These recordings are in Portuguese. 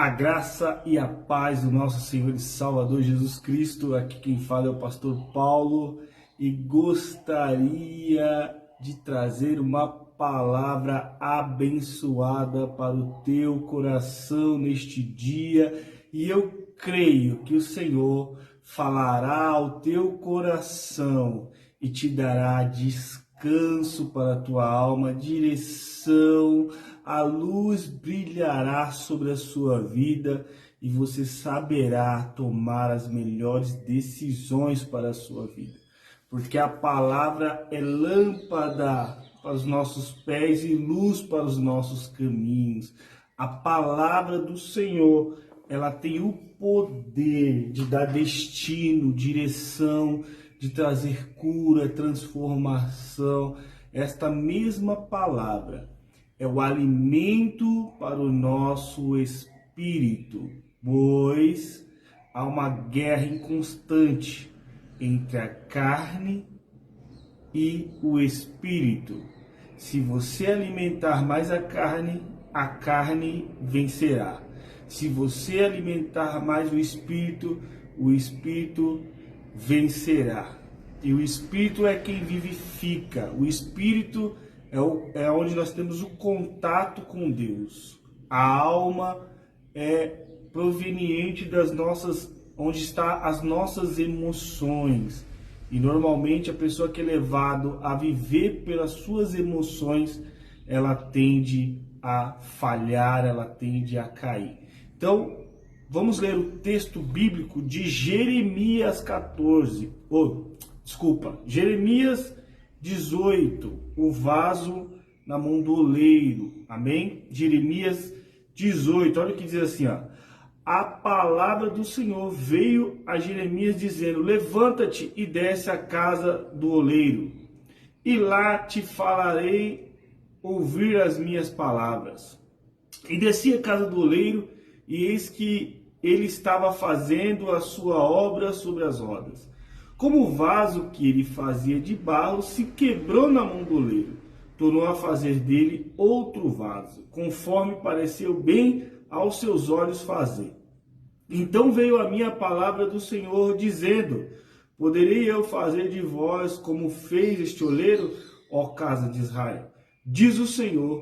A graça e a paz do nosso Senhor e Salvador Jesus Cristo. Aqui quem fala é o pastor Paulo e gostaria de trazer uma palavra abençoada para o teu coração neste dia. E eu creio que o Senhor falará ao teu coração e te dará descanso para a tua alma, direção. A luz brilhará sobre a sua vida e você saberá tomar as melhores decisões para a sua vida. Porque a palavra é lâmpada para os nossos pés e luz para os nossos caminhos. A palavra do Senhor, ela tem o poder de dar destino, direção, de trazer cura, transformação. Esta mesma palavra é o alimento para o nosso espírito, pois há uma guerra inconstante entre a carne e o espírito. Se você alimentar mais a carne vencerá. Se você alimentar mais o espírito vencerá. E o espírito é quem vivifica. O espírito é onde nós temos o contato com Deus. A alma é proveniente onde está as nossas emoções. E normalmente a pessoa que é levada a viver pelas suas emoções, ela tende a falhar, ela tende a cair. Então, vamos ler o texto bíblico de Jeremias 18, o vaso na mão do oleiro, amém? Jeremias 18, olha o que diz assim, ó. A palavra do Senhor veio a Jeremias dizendo, levanta-te e desce à casa do oleiro, e lá te falarei ouvir as minhas palavras. E desci à casa do oleiro, e eis que ele estava fazendo a sua obra sobre as rodas. Como o vaso que ele fazia de barro se quebrou na mão do oleiro, tornou a fazer dele outro vaso, conforme pareceu bem aos seus olhos fazer. Então veio a minha palavra do Senhor, dizendo, poderei eu fazer de vós como fez este oleiro, ó casa de Israel? Diz o Senhor,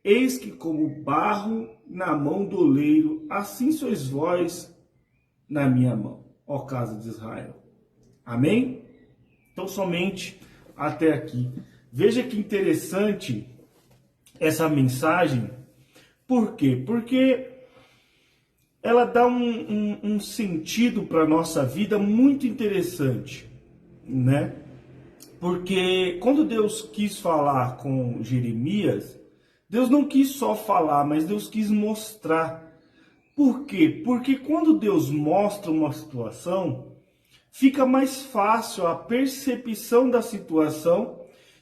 eis que como barro na mão do oleiro, assim sois vós na minha mão, ó casa de Israel. Amém? Então, somente até aqui. Veja que interessante essa mensagem. Por quê? Porque ela dá um sentido para a nossa vida muito interessante, né? Porque quando Deus quis falar com Jeremias, Deus não quis só falar, mas Deus quis mostrar. Por quê? Porque quando Deus mostra uma situação, fica mais fácil a percepção da situação.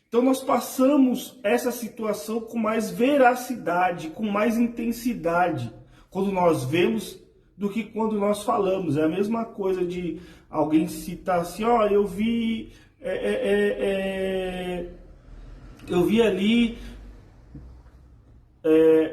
Então nós passamos essa situação com mais veracidade, com mais intensidade, quando nós vemos do que quando nós falamos. É a mesma coisa de alguém citar assim, ó, eu vi ali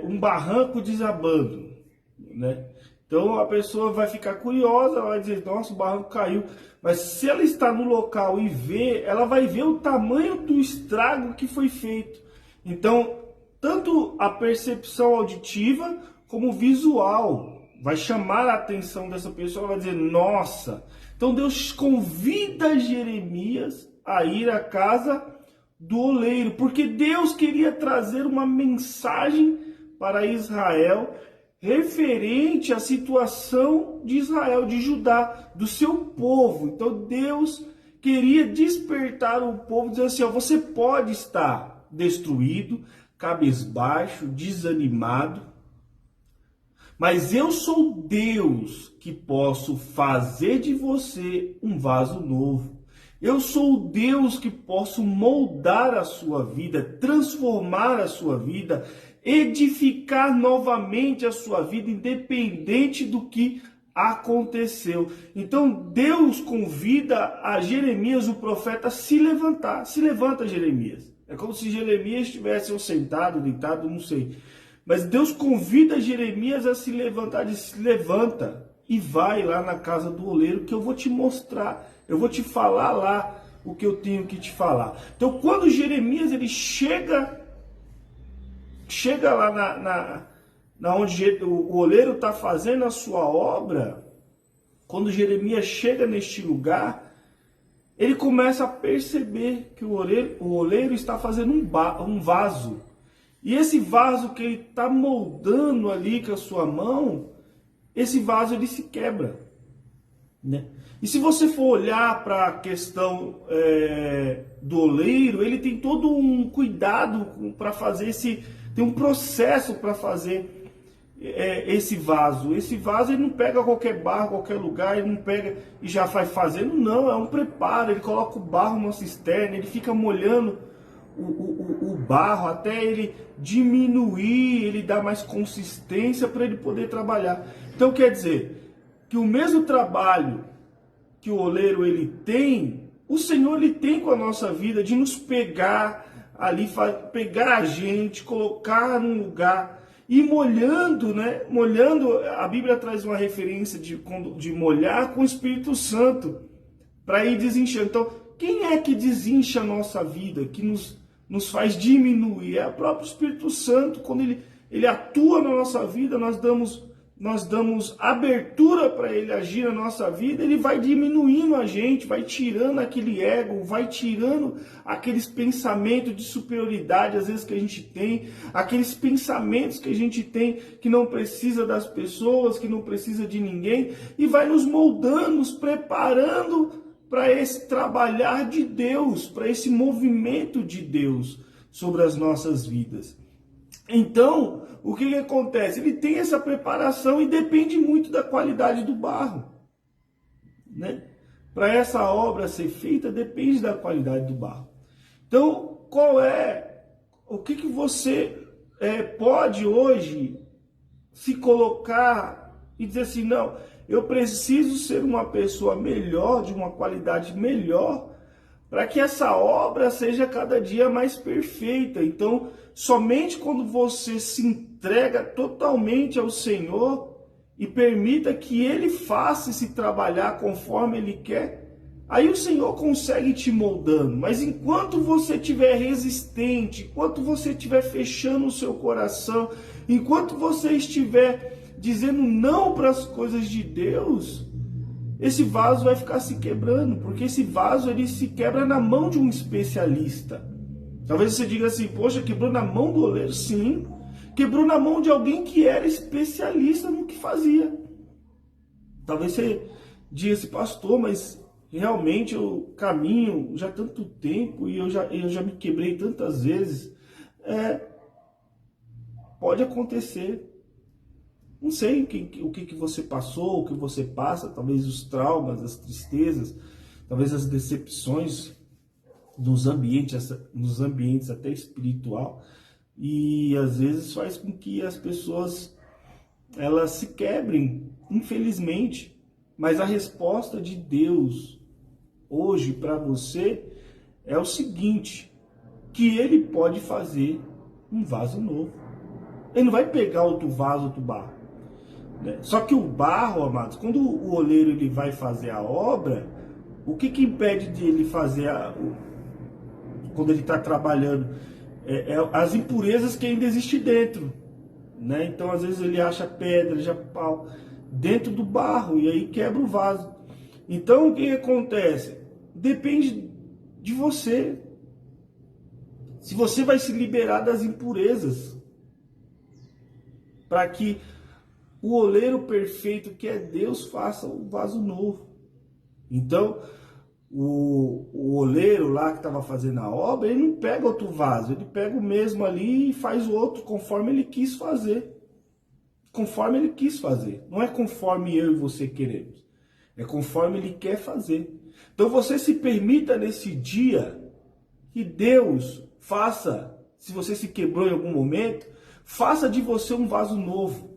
um barranco desabando, né? Então a pessoa vai ficar curiosa, ela vai dizer, nossa, o barranco caiu. Mas se ela está no local e vê, ela vai ver o tamanho do estrago que foi feito. Então, tanto a percepção auditiva como visual vai chamar a atenção dessa pessoa, ela vai dizer, nossa. Então Deus convida Jeremias a ir à casa do oleiro, porque Deus queria trazer uma mensagem para Israel referente à situação de Israel, de Judá, do seu povo. Então Deus queria despertar o povo, dizendo assim, ó, você pode estar destruído, cabisbaixo, desanimado, mas eu sou Deus que posso fazer de você um vaso novo. Eu sou o Deus que posso moldar a sua vida, transformar a sua vida, edificar novamente a sua vida, independente do que aconteceu. Então Deus convida a Jeremias, o profeta, a se levantar. Se levanta, Jeremias. É como se Jeremias estivesse sentado, deitado, não sei. Mas Deus convida Jeremias a se levantar, diz, se levanta e vai lá na casa do oleiro que eu vou te mostrar, eu vou te falar lá o que eu tenho que te falar. Então quando Jeremias ele chega lá na onde o oleiro está fazendo a sua obra, quando Jeremias chega neste lugar, ele começa a perceber que o oleiro está fazendo um vaso. E esse vaso que ele está moldando ali com a sua mão, esse vaso ele se quebra, né? E se você for olhar para a questão do oleiro, ele tem todo um cuidado para fazer tem um processo para fazer esse vaso. Esse vaso ele não pega qualquer barro, qualquer lugar, ele não pega e já vai fazendo, não, é um preparo. Ele coloca o barro numa cisterna, ele fica molhando o barro até ele diminuir, ele dá mais consistência para ele poder trabalhar. Então quer dizer que o mesmo trabalho que o oleiro ele tem, o Senhor ele tem com a nossa vida de nos pegar ali, pegar a gente, colocar num lugar e molhando, né? Molhando, a Bíblia traz uma referência de molhar com o Espírito Santo para ir desinchando. Então, quem é que desincha a nossa vida, que nos faz diminuir? É o próprio Espírito Santo. Quando ele atua na nossa vida, nós damos abertura para ele agir na nossa vida, ele vai diminuindo a gente, vai tirando aquele ego, vai tirando aqueles pensamentos de superioridade, às vezes, que a gente tem, aqueles pensamentos que a gente tem que não precisa das pessoas, que não precisa de ninguém, e vai nos moldando, nos preparando para esse trabalhar de Deus, para esse movimento de Deus sobre as nossas vidas. Então, o que acontece? Ele tem essa preparação e depende muito da qualidade do barro, né? Para essa obra ser feita, depende da qualidade do barro. Então, o que você pode hoje se colocar e dizer assim, não, eu preciso ser uma pessoa melhor, de uma qualidade melhor, para que essa obra seja cada dia mais perfeita. Então, somente quando você se entrega totalmente ao Senhor e permita que Ele faça esse trabalhar conforme Ele quer, aí o Senhor consegue te moldando. Mas enquanto você estiver resistente, enquanto você estiver fechando o seu coração, enquanto você estiver dizendo não para as coisas de Deus, esse vaso vai ficar se quebrando, porque esse vaso ele se quebra na mão de um especialista. Talvez você diga assim, poxa, quebrou na mão do oleiro? Sim, quebrou na mão de alguém que era especialista no que fazia. Talvez você diga assim, pastor, mas realmente eu caminho já há tanto tempo e eu já me quebrei tantas vezes. Pode acontecer. Não sei o que você passou, o que você passa, talvez os traumas, as tristezas, talvez as decepções nos ambientes até espiritual, e às vezes faz com que as pessoas elas se quebrem, infelizmente. Mas a resposta de Deus hoje para você é o seguinte, que Ele pode fazer um vaso novo. Ele não vai pegar outro vaso, outro barro. Só que o barro, amados, quando o oleiro ele vai fazer a obra, o que impede de ele fazer quando ele está trabalhando? As impurezas que ainda existem dentro, né? Então às vezes ele acha pedra, acha pau dentro do barro e aí quebra o vaso. Então o que acontece? Depende de você. Se você vai se liberar das impurezas para que o oleiro perfeito, que é Deus, faça um vaso novo. Então, o oleiro lá que estava fazendo a obra, ele não pega outro vaso, ele pega o mesmo ali e faz o outro conforme ele quis fazer. Conforme ele quis fazer. Não é conforme eu e você queremos. É conforme ele quer fazer. Então você se permita nesse dia que Deus faça, se você se quebrou em algum momento, faça de você um vaso novo.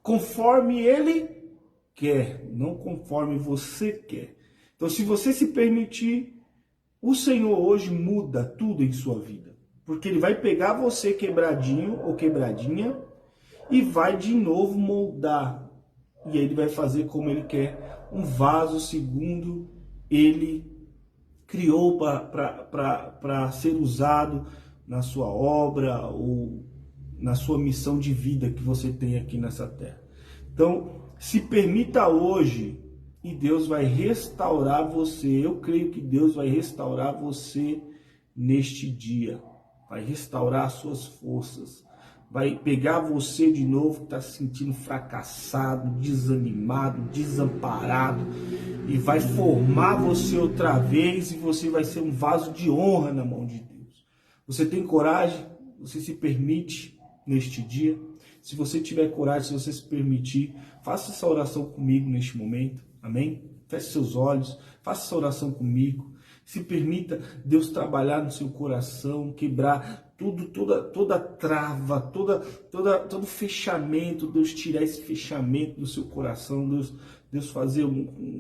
Conforme Ele quer, não conforme você quer. Então, se você se permitir, o Senhor hoje muda tudo em sua vida. Porque Ele vai pegar você quebradinho ou quebradinha e vai de novo moldar. E aí ele vai fazer como ele quer, um vaso segundo ele criou para ser usado na sua obra ou na sua missão de vida que você tem aqui nessa terra. Então, se permita hoje e Deus vai restaurar você. Eu creio que Deus vai restaurar você neste dia. Vai restaurar as suas forças. Vai pegar você de novo que está se sentindo fracassado, desanimado, desamparado. E vai formar você outra vez e você vai ser um vaso de honra na mão de Deus. Você tem coragem? Você se permite neste dia? Se você tiver coragem, se você se permitir, faça essa oração comigo neste momento. Amém? Feche seus olhos, faça essa oração comigo. Se permita Deus trabalhar no seu coração, quebrar tudo, toda trava, todo fechamento, Deus tirar esse fechamento do seu coração, Deus fazer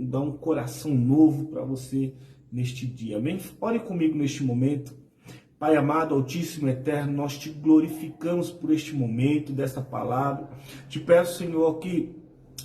dar um coração novo para você neste dia. Amém? Ore comigo neste momento. Pai amado, altíssimo, eterno, nós te glorificamos por este momento, desta palavra. Te peço, Senhor, que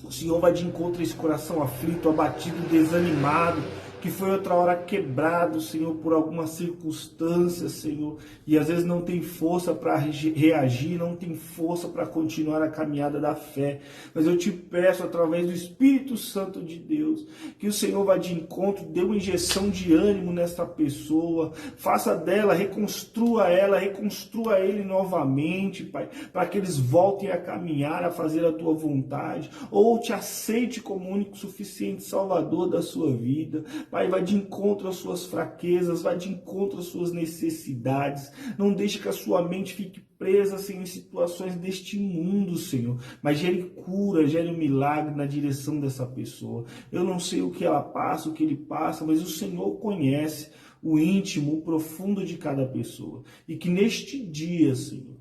o Senhor vai de encontro a esse coração aflito, abatido, desanimado, que foi outra hora quebrado, Senhor, por alguma circunstância, Senhor, e às vezes não tem força para reagir, não tem força para continuar a caminhada da fé. Mas eu te peço, através do Espírito Santo de Deus, que o Senhor vá de encontro, dê uma injeção de ânimo nesta pessoa, faça dela, reconstrua ele novamente, Pai, para que eles voltem a caminhar, a fazer a tua vontade, ou te aceite como único, suficiente Salvador da sua vida. Pai, vai de encontro às suas fraquezas, vai de encontro às suas necessidades. Não deixe que a sua mente fique presa, Senhor, em situações deste mundo, Senhor. Mas gere cura, gere um milagre na direção dessa pessoa. Eu não sei o que ela passa, o que ele passa, mas o Senhor conhece o íntimo, o profundo de cada pessoa. E que neste dia, Senhor,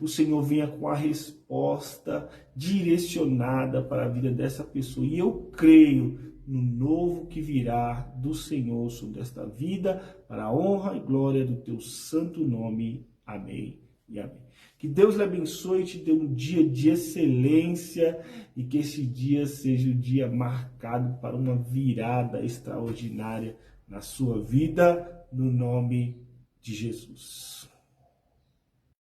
o Senhor venha com a resposta direcionada para a vida dessa pessoa. E eu creio no novo que virá do Senhor sobre esta vida, para a honra e glória do teu santo nome. Amém e amém. Que Deus lhe abençoe e te dê um dia de excelência e que esse dia seja o dia marcado para uma virada extraordinária na sua vida, no nome de Jesus.